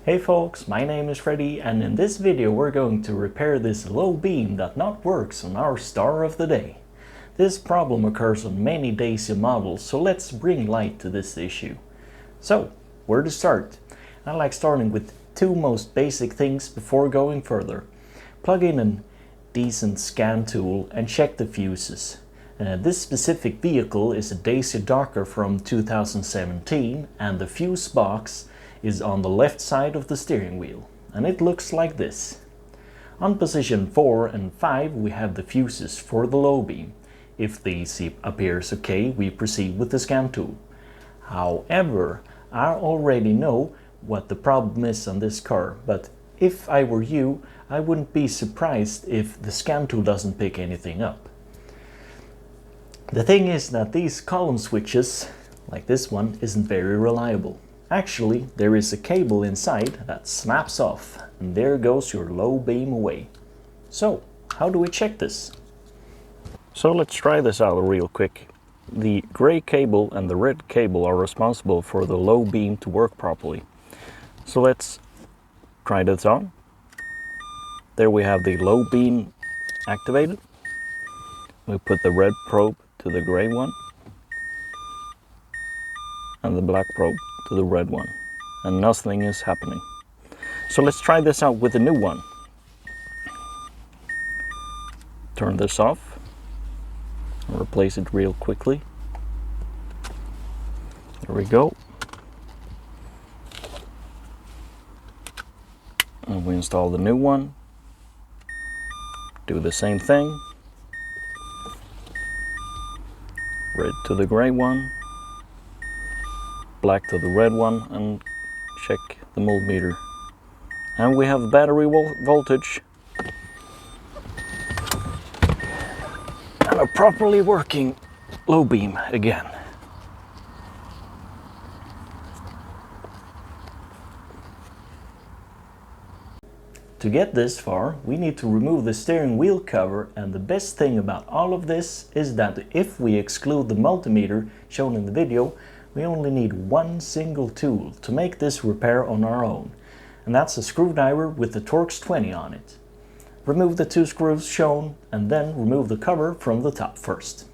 Hey folks, my name is Freddy, and in this video we're going to repair this low beam that not works on our star of the day. This problem occurs on many Dacia models, so let's bring light to this issue. So, where to start? I like starting with two most basic things before going further. Plug in a decent scan tool and check the fuses. This specific vehicle is a Dacia Dokker from 2017, and the fuse box is on the left side of the steering wheel, and it looks like this. On position 4 and 5 we have the fuses for the low beam. If these appears okay, we proceed with the scan tool. However, I already know what the problem is on this car, but if I were you, I wouldn't be surprised if the scan tool doesn't pick anything up. The thing is that these column switches, like this one, isn't very reliable. Actually, there is a cable inside that snaps off, and there goes your low beam away. So, how do we check this? So let's try this out real quick. The gray cable and the red cable are responsible for the low beam to work properly. So let's try this on. There we have the low beam activated. We put the red probe to the gray one and the black probe to the red one, and nothing is happening. So let's try this out with a new one. Turn this off and replace it real quickly. There we go. And we install the new one. Do the same thing. Red to the gray one, black to the red one, and check the multimeter. And we have battery voltage and a properly working low beam again. To get this far, we need to remove the steering wheel cover, and the best thing about all of this is that if we exclude the multimeter shown in the video, we only need one single tool to make this repair on our own, and that's a screwdriver with the Torx 20 on it. Remove the two screws shown and then remove the cover from the top first.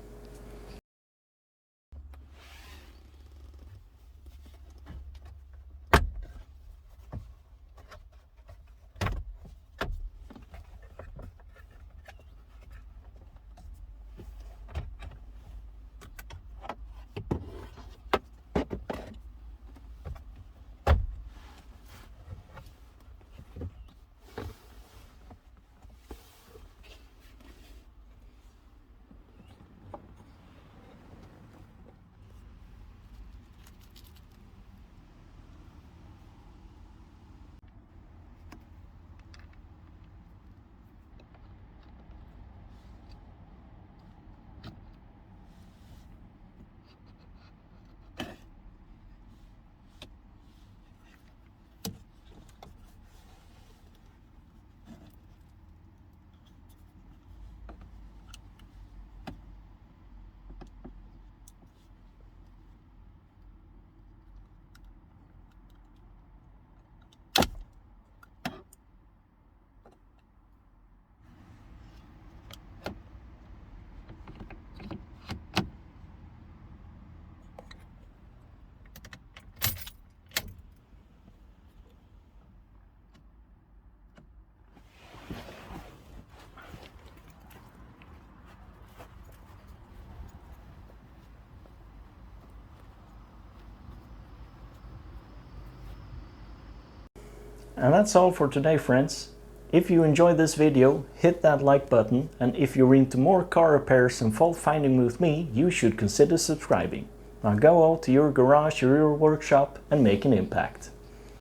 And that's all for today, friends. If you enjoyed this video, hit that like button, and if you're into more car repairs and fault finding with me, you should consider subscribing. Now go out to your garage or your workshop and make an impact.